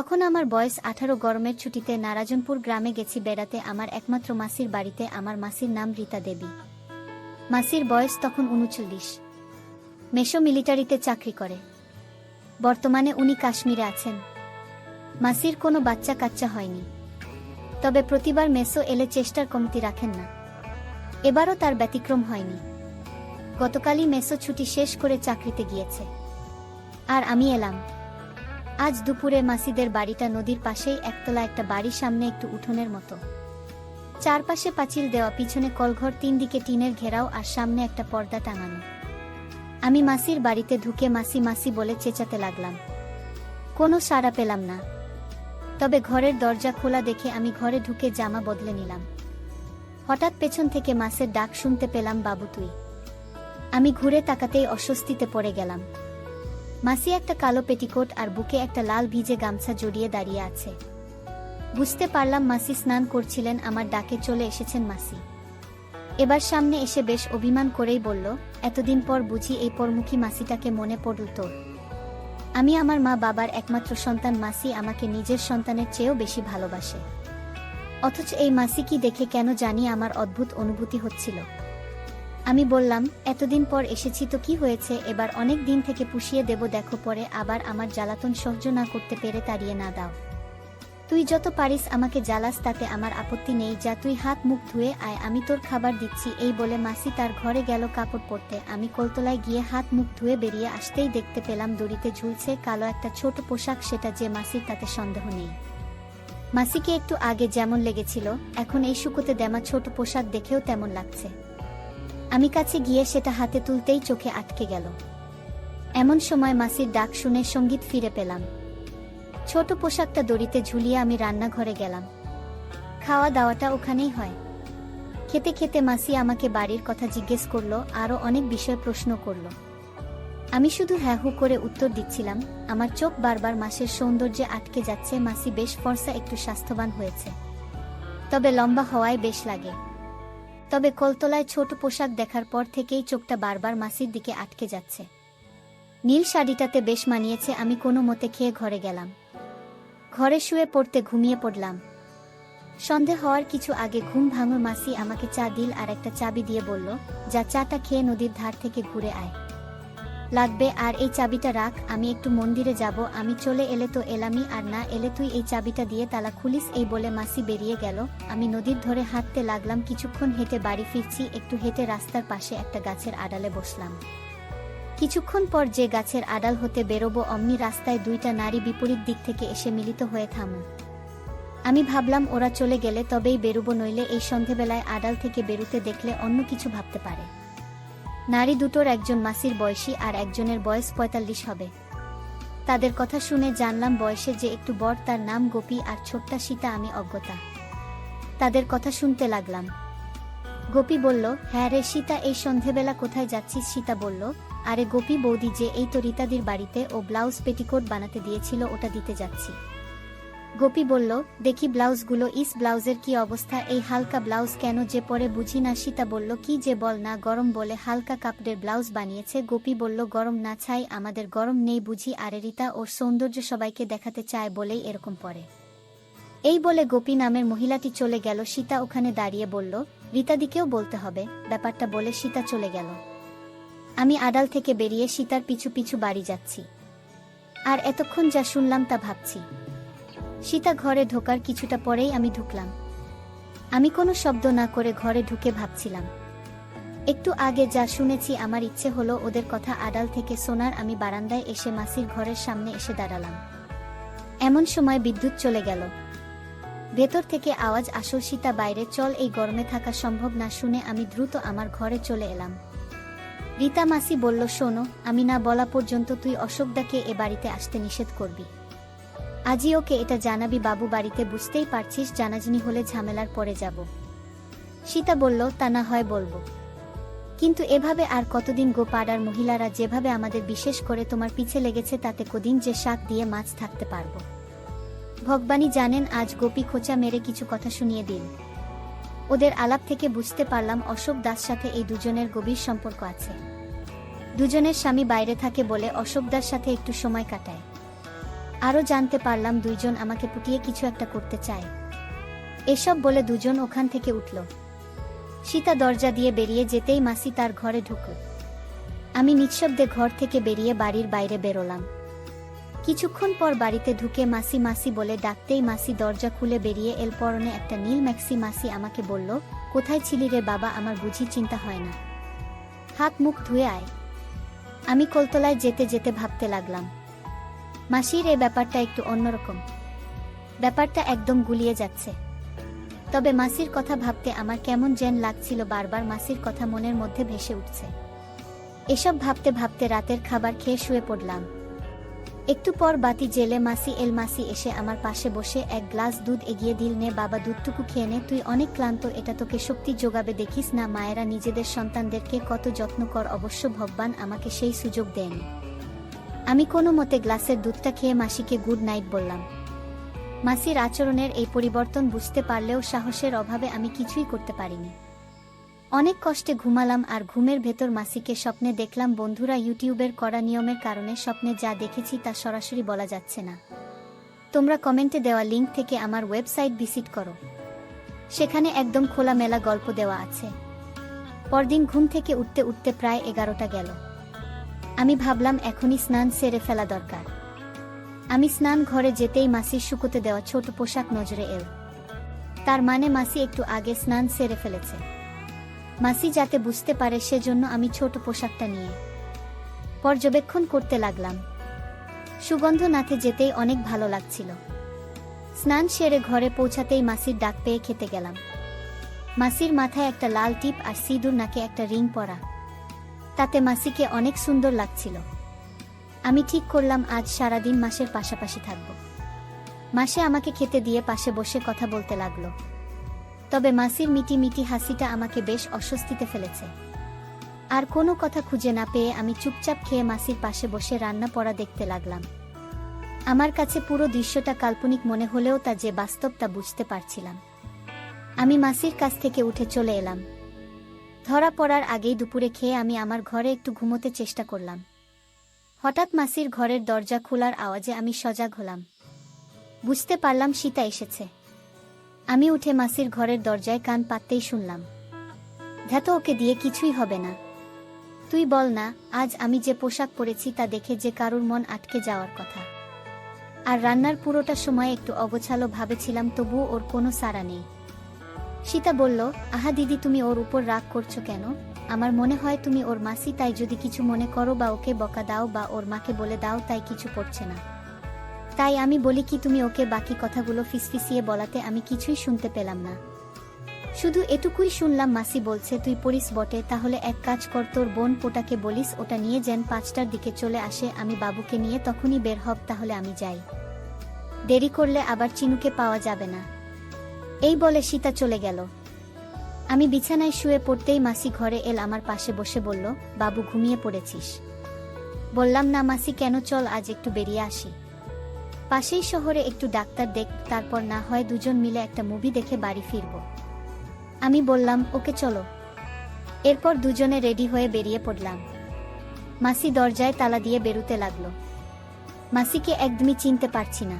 তখন আমার বয়স 18। গরমের ছুটিতে নারাজনপুর গ্রামে গেছি বেড়াতে আমার একমাত্র মাসির বাড়িতে। আমার মাসির নাম রীতা দেবী। মাসির বয়স তখন 39। মেশো মিলিটারিতে চাকরি করে। বর্তমানে উনি কাশ্মীরে আছেন। মাসির কোনো বাচ্চা কাচ্চা হয়নি, তবে প্রতিবার মেসো এলে চেষ্টার কমতি রাখেন না। এবারও তার ব্যতিক্রম হয়নি। গতকালই মেসো ছুটি শেষ করে চাকরিতে গিয়েছে, আর আমি এলাম। আজ দুপুরে মাসিদের বাড়িটা নদীর পাশেই, একতলা একটা বাড়ির সামনে একটু উঠোনের মতো, চারপাশে পাঁচিল দেওয়া, পিছনে কলঘর, 3 দিকে টিনের ঘেরাও, আর সামনে একটা পর্দা টাঙানো। আমি মাসির বাড়িতে ঢুকে মাসি মাসি বলে চেঁচাতে লাগলাম। কোনো সাড়া পেলাম না। তবে ঘরের দরজা খোলা দেখে আমি ঘরে ঢুকে জামা বদলে নিলাম। হঠাৎ পেছন থেকে মাসের ডাক শুনতে পেলাম, বাবু তুই। আমি ঘুরে তাকাতেই অস্বস্তিতে পড়ে গেলাম। মাসি একটা কালো পেটিকোট আর বুকে একটা লাল ভিজে গামছা জড়িয়ে দাঁড়িয়ে আছে। বুঝতে পারলাম মাসি স্নান করছিলেন। আমার ডাকে চলে এসেছেন মাসি। এবার সামনে এসে বেশ অভিমান করেই বলল, এতদিন পর বুঝি এই পরমুখী মাসিটাকে মনে পড়ল তোর? আমি আমার মা বাবার একমাত্র সন্তান। মাসি আমাকে নিজের সন্তানের চেয়েও বেশি ভালোবাসে। অথচ এই মাসিকে দেখে কেন জানি আমার অদ্ভুত অনুভূতি হচ্ছিল। আমি বললাম, এতদিন পর এসেছি তো কি হয়েছে, এবার অনেক দিন থেকে পুষিয়ে দেব, দেখো পরে আবার আমার জ্বালাতন সহ্য না করতে পেরে তাড়িয়ে না দাও। তুই যত পারিস আমাকে জ্বালাস, তাতে আমার আপত্তি নেই। যা তুই হাত মুখ ধুয়ে আয়, আমি তোর খাবার দিচ্ছি। এই বলে মাসি তার ঘরে গেল কাপড় পরতে। আমি কলতলায় গিয়ে হাত মুখ ধুয়ে বেরিয়ে আসতেই দেখতে পেলাম দড়িতে ঝুলছে কালো একটা ছোট পোশাক। সেটা যে মাসির তাতে সন্দেহ নেই। মাসিকে একটু আগে যেমন লেগেছিল, এখন এই শুকোতে দেমা ছোট পোশাক দেখেও তেমন লাগছে। আমি কাছে গিয়ে সেটা হাতে তুলতেই চোখে আটকে গেল। এমন সময় মাসির ডাক শুনে সঙ্গীত ফিরে পেলাম। ছোট পোশাকটা দড়িতে ঝুলিয়ে আমি রান্নাঘরে গেলাম। খাওয়া দাওয়াটা ওখানেই হয়। খেতে খেতে মাসি আমাকে বাড়ির কথা জিজ্ঞেস করলো, আরও অনেক বিষয় প্রশ্ন করলো। আমি শুধু হ্যাঁ হু করে উত্তর দিচ্ছিলাম। আমার চোখ বারবার মাসের সৌন্দর্যে আটকে যাচ্ছে। মাসি বেশ ফর্সা, একটু স্বাস্থ্যবান হয়েছে, তবে লম্বা হওয়ায় বেশ লাগে। তবে কলতলায় ছোট পোশাক দেখার পর থেকেই চোখটা বারবার মাসির দিকে আটকে যাচ্ছে। নীল শাড়িটাতে বেশ মানিয়েছে। আমি কোনো মতে খেয়ে ঘরে গেলাম। ঘরে শুয়ে পড়তে ঘুমিয়ে পড়লাম। সন্ধে হওয়ার কিছু আগে ঘুম ভাঙল। মাসি আমাকে চা দিল আর একটা চাবি দিয়ে বলল, যা চাটা খেয়ে নদীর ধার থেকে ঘুরে আয়, লাগবে। আর এই চাবিটা রাখ, আমি একটু মন্দিরে যাব। আমি চলে এলে তো এলামি, আর না এলে তুই এই চাবিটা দিয়ে তালা খুলিস। এই বলে মাসি বেরিয়ে গেল। আমি নদীর ধরে হাঁটতে লাগলাম। কিছুক্ষণ হেঁটে বাড়ি ফিরছি। একটু হেঁটে রাস্তার পাশে একটা গাছের আড়ালে বসলাম। কিছুক্ষণ পর যে গাছের আড়াল হতে বেরোবো, অমনি রাস্তায় 2টা নারী বিপরীত দিক থেকে এসে মিলিত হয়ে থামল। আমি ভাবলাম ওরা চলে গেলে তবেই বেরোবো, নইলে এই সন্ধেবেলায় আড়াল থেকে বেরুতে দেখলে অন্য কিছু ভাবতে পারে। নারী দুটোর একজন মাসির বয়সী আর একজনের বয়স 45 হবে। তাদের কথা শুনে জানলাম বয়সে যে একটু বড়, তার নাম গোপী আর ছোট্টা সীতা। আমি অজ্ঞতা তাদের কথা শুনতে লাগলাম। গোপী বলল, হ্যাঁ রে সীতা, এই সন্ধেবেলা কোথায় যাচ্ছিস? সীতা বলল, আরে গোপী বৌদি যে এই তো রীতাদির বাড়িতে, ও ব্লাউজ পেটিকোট বানাতে দিয়েছিল, ওটা দিতে যাচ্ছি। গোপী বলল, দেখি ব্লাউজগুলো। ব্লাউজের কি অবস্থা? এই হালকা ব্লাউজ কেন যে পরে বুঝি না। সীতা বলল, কি যে বল না, গরম বলে হালকা কাপড়ের ব্লাউজ বানিয়েছে। গোপী বলল, গরম না ছাই, আমাদের গরম নেই বুঝি? আরে রীতা ওর সৌন্দর্য সবাইকে দেখাতে চায় বলেই এরকম পরে। এই বলে গোপী নামের মহিলাটি চলে গেল। সীতা ওখানে দাঁড়িয়ে বলল, রীতাদিকেও বলতে হবে ব্যাপারটা। বলে সীতা চলে গেল। আমি আড়াল থেকে বেরিয়ে সীতার পিছু পিছু বাড়ি যাচ্ছি। আর এতক্ষণ যা শুনলাম তা ভাবছি। সীতা ঘরে ঢোকার কিছুটা পরেই আমি ঢুকলাম। আমি কোনো শব্দ না করে ঘরে ঢুকে ভাবছিলাম। একটু আগে যা শুনেছি, আমার ইচ্ছে হলো ওদের কথা আড়াল থেকে শোনার। আমি বারান্দায় এসে মাসির ঘরের সামনে এসে দাঁড়ালাম। এমন সময় বিদ্যুৎ চলে গেল। ভেতর থেকে আওয়াজ আসল, সীতা বাইরে চল, এই গরমে থাকা সম্ভব না। শুনে আমি দ্রুত আমার ঘরে চলে এলাম। রীতা মাসি বলল, শোনো, আমি না বলা পর্যন্ত তুই অশোকদাকে এ বাড়িতে আসতে নিষেধ করবি। আজই ওকে এটা জানাবি। বাবু বাড়িতে, বুঝতেই পারছিস, জানাজানি হলে ঝামেলার পড়ে যাব। সীতা বলল, তা না হয় বলবো, কিন্তু এভাবে আর কতদিন গো? পাড়ার মহিলারা যেভাবে আমাদের, বিশেষ করে তোমার পিছে লেগেছে, তাতে কদিন যে শাক দিয়ে মাছ থাকতে পারবো। ভগবানই জানেন। আজ গোপী খোঁচা মেরে কিছু কথা শুনিয়ে দিল। ওদের আলাপ থেকে বুঝতে পারলাম অশোক দাস সাথে এই দুজনের গভীর সম্পর্ক আছে। দুজনের স্বামী বাইরে থাকে বলে অশোক দাস সাথে একটু সময় কাটায়। আরও জানতে পারলাম দুইজন আমাকে পুটিয়ে কিছু একটা করতে চায়। এসব বলে দুজন ওখান থেকে উঠল। সীতা দরজা দিয়ে বেরিয়ে যেতেই মাসি তার ঘরে ঢুকল। আমি নিঃশব্দে ঘর থেকে বেরিয়ে বাড়ির বাইরে বেরোলাম। কিছুক্ষণ পর বাড়িতে ঢুকে মাসি মাসি বলে ডাকতেই মাসি দরজা খুলে বেরিয়ে এল। পরনে একটা নীল ম্যাক্সি। মাসি আমাকে বলল, কোথায় ছিলি রে বাবা? আমার বুঝি চিন্তা হয় না? হাত মুখ ধুয়ে আয়। আমি কলতলায় যেতে যেতে ভাবতে লাগলাম, মাসির এই ব্যাপারটা একটু অন্যরকম। ব্যাপারটা একদম গুলিয়ে যাচ্ছে। তবে মাসির কথা ভাবতে আমার কেমন যেন লাগছিল। বারবার মাসির কথা মনের মধ্যে ভেসে উঠছে। এসব ভাবতে ভাবতে রাতের খাবার খেয়ে শুয়ে পড়লাম। একটু পর বাতি জেলে মাসি এল। মাসি এসে আমার পাশে বসে এক গ্লাস দুধ এগিয়ে দিল। নে বাবা, দুধটুকু খেয়ে নে, তুই অনেক ক্লান্ত, এটা তোকে শক্তি যোগাবে। দেখিস না মায়েরা নিজেদের সন্তানদেরকে কত যত্ন কর। অবশ্য ভগবান আমাকে সেই সুযোগ দেয়নি। আমি কোনো মতে গ্লাসের দুধটা খেয়ে মাসিকে গুড নাইট বললাম। মাসির আচরণের এই পরিবর্তন বুঝতে পারলেও সাহসের অভাবে আমি কিছুই করতে পারিনি। অনেক কষ্টে ঘুমালাম। আর ঘুমের ভেতর মাসিকে স্বপ্নে দেখলাম। বন্ধুরা, ইউটিউবের করা নিয়মের কারণে স্বপ্নে যা দেখেছি তা সরাসরি বলা যাচ্ছে না। তোমরা কমেন্টে দেওয়া লিঙ্ক থেকে আমার ওয়েবসাইট ভিজিট করো, সেখানে একদম খোলামেলা গল্প দেওয়া আছে। পরদিন ঘুম থেকে উঠতে উঠতে প্রায় 11টা গেল। আমি ভাবলাম এখনই স্নান সেরে ফেলা দরকার। আমি স্নান ঘরে যেতেই মাসির শুকোতে দেওয়া ছোট পোশাক নজরে এল। তার মানে মাসি একটু আগে স্নান সেরে ফেলেছে। মাসি যাতে বুঝতে পারে সেজন্য আমি ছোট পোশাকটা নিয়ে পর্যবেক্ষণ করতে লাগলাম। সুগন্ধ নাকে যেতেই অনেক ভালো লাগছিল। স্নান সেরে ঘরে পৌঁছাতেই মাসির ডাক পেয়ে খেতে গেলাম। মাসির মাথায় একটা লাল টিপ আর সিঁদুর, নাকে একটা রিং পরা। তাতে মাসিকে অনেক সুন্দর লাগছিল। আমি ঠিক করলাম আজ সারাদিন মাসের পাশাপাশি থাকব। মাসে আমাকে খেতে দিয়ে পাশে বসে কথা বলতে লাগলো। তবে মাসির মিটি মিটি হাসিটা আমাকে বেশ অস্বস্তিতে ফেলেছে। আর কোনো কথা খুঁজে না পেয়ে আমি চুপচাপ খেয়ে মাসির পাশে বসে রান্না পড়া দেখতে লাগলাম। আমার কাছে পুরো দৃশ্যটা কাল্পনিক মনে হলেও তা যে বাস্তব তা বুঝতে পারছিলাম। আমি মাসির কাছ থেকে উঠে চলে এলাম। ধরা পড়ার আগেই দুপুরে খেয়ে আমি আমার ঘরে একটু ঘুমোতে চেষ্টা করলাম। হঠাৎ মাসির ঘরের দরজা খোলার আওয়াজে আমি সজাগ হলাম। বুঝতে পারলাম সীতা এসেছে। আমি উঠে মাসির ঘরের দরজায় কান পাততেই শুনলাম, ধ্যাত, ওকে দিয়ে কিছুই হবে না। তুই বল না, আজ আমি যে পোশাক পরেছি তা দেখে যে কারুর মন আটকে যাওয়ার কথা। আর রান্নার পুরোটা সময় একটু অগোছালো ভাবেছিলাম, তবুও ওর কোনো সাড়া নেই। সীতা বলল, আহা দিদি, তুমি ওর উপর রাগ করছো কেন? আমার মনে হয় তুমি ওর মাসি, তাই যদি কিছু মনে করো বা ওকে বকা দাও বা ওর মাকে বলে দাও, তাই কিছু পড়ছে না। তাই আমি বলি কি, তুমি ওকে বাকি কথাগুলো ফিসফিসিয়ে বলাতে আমি কিছুই শুনতে পেলাম না। শুধু এটুকুই শুনলাম, মাসি বলছে তুই পড়িস বটে, তাহলে এক কাজ কর, তোর বোন পোটাকে বলিস ওটা নিয়ে যেন 5টার দিকে চলে আসে। আমি বাবুকে নিয়ে তখনই বের হব, তাহলে আমি যাই। দেরি করলে আবার চিনুকে পাওয়া যাবে না। এই বলে সীতা চলে গেল। আমি বিছানায় শুয়ে পড়তেই মাসি ঘরে এল। আমার পাশে বসে বলল, বাবু ঘুমিয়ে পড়েছিস? বললাম, না মাসি। কেন? চল আজ একটু বেরিয়ে আসি। পাশেই শহরে একটু ডাক্তার দেখ, তারপর না হয় দুজন মিলে একটা মুভি দেখে বাড়ি ফিরব। আমি বললাম, ওকে চলো। এরপর দুজনে রেডি হয়ে বেরিয়ে পড়লাম। মাসি দরজায় তালা দিয়ে বেরুতে লাগলো। মাসিকে একদমই চিনতে পারছি না।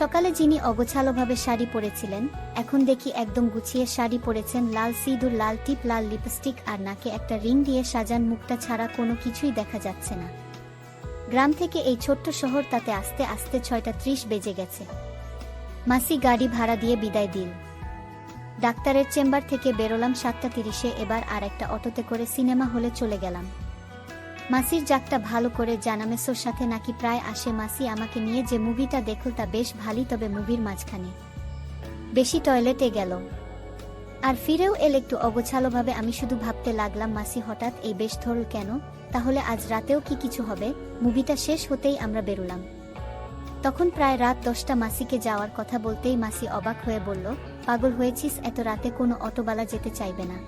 সকালে যিনি অগোছালোভাবে শাড়ি পরেছিলেন, এখন দেখি একদম গুছিয়ে শাড়ি পরেছেন। লাল সিঁদুর, লাল টিপ, লাল লিপস্টিক আর নাকে একটা রিং দিয়ে সাজান। মুখটা ছাড়া কোনো কিছুই দেখা যাচ্ছে না। গ্রাম থেকে এই ছোট্ট শহর, তাতে আস্তে আস্তে 6:30 বেজে গেছে। মাসি গাড়ি ভাড়া দিয়ে বিদায় দিল। ডাক্তারের চেম্বার থেকে বেরোলাম 7:30-এ। এবার আর একটা অটোতে করে সিনেমা হলে চলে গেলাম। মাসির জাকটা ভালো করে জানামেসোর সাথে নাকি প্রায় আসে। মাসি আমাকে নিয়ে যে মুভিটা দেখল তা বেশ ভালোই, তবে মুভির মাঝখানে বেশি টয়লেটে গেল আর ফিরেও এল একটু অগোছালোভাবে। আমি শুধু ভাবতে লাগলাম, মাসি হঠাৎ এই বেশ ধরল কেন? তাহলে আজ রাতেও কি কিছু হবে? মুভিটা শেষ হতেই আমরা বেরোলাম। তখন প্রায় রাত 10টা। মাসিকে যাওয়ার কথা বলতেই মাসি অবাক হয়ে বলল, পাগল হয়েছিস? এত রাতে কোনো অটোবালা যেতে চাইবে না।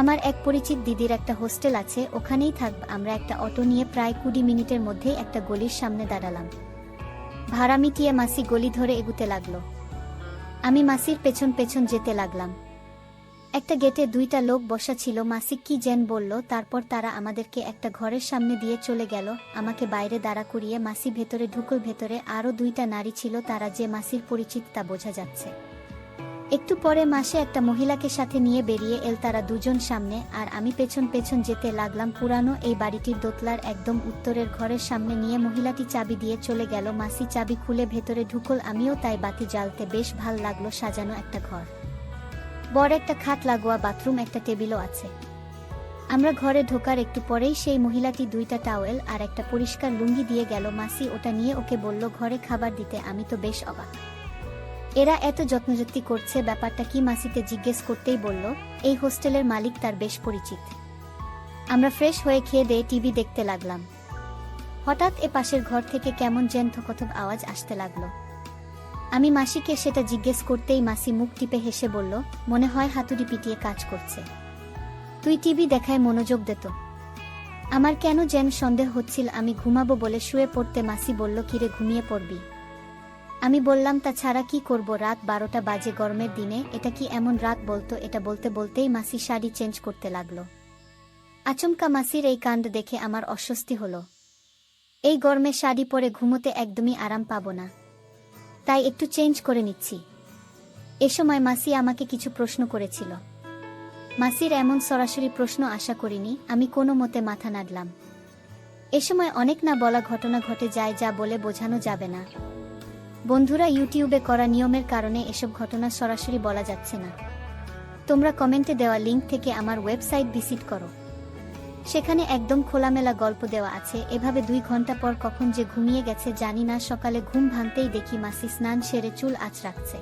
আমার এক পরিচিত দিদির একটা হোস্টেল আছে, ওখানেই থাকব। আমরা একটা অটো নিয়ে প্রায় 20 মিনিটের মধ্যেই একটা গলির সামনে দাঁড়ালাম। ভাড়া মিটিয়ে মাসি গলি ধরে এগুতে লাগলো। আমি মাসির পেছন পেছন যেতে লাগলাম। একটা গেটে দুইটা লোক বসা ছিল। মাসি কি যেন বলল, তারপর তারা আমাদেরকে একটা ঘরের সামনে দিয়ে চলে গেল। আমাকে বাইরে দাঁড়া করিয়ে মাসি ভেতরে ঢুকল। ভেতরে আরও দুইটা নারী ছিল, তারা যে মাসির পরিচিত তা বোঝা যাচ্ছে। একটু পরে মাসে একটা মহিলাকে সাথে নিয়ে বেরিয়ে এল। তারা দুজন সামনে আর আমি পেছন পেছন যেতে লাগলাম। পুরানো এই বাড়িটির দোতলার একদম উত্তরের ঘরের সামনে নিয়ে মহিলাটি চাবি দিয়ে চলে গেল। মাসি চাবি খুলে ভেতরে ঢুকল, আমিও তাই। বাতি জ্বালতে বেশ ভাল লাগলো। সাজানো একটা ঘর, বড় একটা খাট লাগোয়া বাথরুম, একটা টেবিলও আছে। আমরা ঘরে ঢোকার একটু পরেই সেই মহিলাটি দুইটা টাওয়েল আর একটা পরিষ্কার লুঙ্গি দিয়ে গেল। মাসি ওটা নিয়ে ওকে বলল ঘরে খাবার দিতে। আমি তো বেশ অবাক, এরা এত যত্নযত্তি করছে, ব্যাপারটা কি? মাসিতে জিজ্ঞেস করতেই বলল এই হোস্টেলের মালিক তার বেশ পরিচিত। আমরা ফ্রেশ হয়ে খেয়ে দিয়ে টিভি দেখতে লাগলাম। হঠাৎ এ পাশের ঘর থেকে কেমন যেন থকথক আওয়াজ আসতে লাগলো। আমি মাসিকে সেটা জিজ্ঞেস করতেই মাসি মুখ টিপে হেসে বলল, মনে হয় হাতুড়ি পিটিয়ে কাজ করছে, তুই টিভি দেখায় মনোযোগ দে তো। আমার কেন যেন সন্দেহ হচ্ছিল। আমি ঘুমাবো বলে শুয়ে পড়তে মাসি বলল, কিরে ঘুমিয়ে পড়বি? আমি বললাম তা ছাড়া কি করব, রাত 12টা বাজে, গরমের দিনে এটা কি এমন রাত বলতো। এটা বলতে বলতেই মাসি শাড়ি চেঞ্জ করতে লাগলো। আচমকা মাসির এই কাণ্ড দেখে আমার অস্বস্তি হলো। এই গরমে শাড়ি পরে ঘুমোতে একদমই আরাম পাবো না, তাই একটু চেঞ্জ করে নিচ্ছি। এ সময় মাসি আমাকে কিছু প্রশ্ন করেছিল। মাসির এমন সরাসরি প্রশ্ন আশা করিনি। আমি কোনো মতে মাথা নাড়লাম। এ সময় অনেক না বলা ঘটনা ঘটে যায়, যা বলে বোঝানো যাবে না। বন্ধুরা, ইউটিউবে করা নিয়মের কারণে এসব ঘটনা সরাসরি বলা যাচ্ছে না। তোমরা কমেন্টে দেওয়া লিঙ্ক থেকে আমার ওয়েবসাইট ভিজিট করো, সেখানে একদম খোলামেলা গল্প দেওয়া আছে। এভাবে 2 ঘন্টা পর কখন যে ঘুমিয়ে গেছে জানি না। সকালে ঘুম ভাঙতেই দেখি মাসি স্নান সেরে চুল আঁচ রাখছে।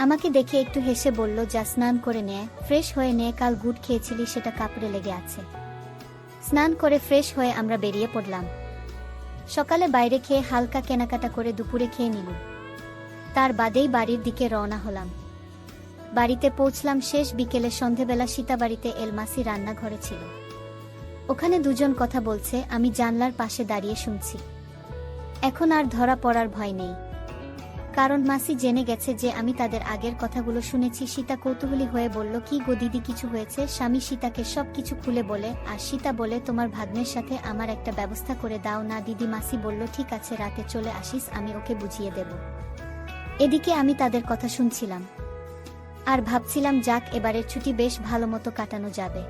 আমাকে দেখে একটু হেসে বলল, যা স্নান করে নে, ফ্রেশ হয়ে নে, কাল গুড় খেয়েছিলি সেটা কাপড়ে লেগে আছে। স্নান করে ফ্রেশ হয়ে আমরা বেরিয়ে পড়লাম। সকালে বাইরে খেয়ে হালকা কেনাকাটা করে দুপুরে খেয়ে নিলাম। তার বাদেই বাড়ির দিকে রওনা হলাম। বাড়িতে পৌঁছলাম শেষ বিকেলে। সন্ধেবেলা সীতাবাড়িতে এলমাসি রান্নাঘরে ছিল, ওখানে দুজন কথা বলছে। আমি জানলার পাশে দাঁড়িয়ে শুনছি। এখন আর ধরা পড়ার ভয় নেই, কারণ মাসি জেনে গেছে যে আমি তাদের আগের কথাগুলো শুনেছি। সীতা কৌতূহলী হয়ে বলল, কি গো দিদি, কিছু হয়েছে? স্বামী সীতাকে সব কিছু খুলে বলে, আর সীতা বলে, তোমার ভাগ্নের সাথে আমার একটা ব্যবস্থা করে দাও না দিদি। মাসি বলল, ঠিক আছে, রাতে চলে আসিস, আমি ওকে বুঝিয়ে দেব। এদিকে আমি তাদের কথা শুনছিলাম আর ভাবছিলাম, যাক, এবারের ছুটি বেশ ভালো মতো কাটানো যাবে।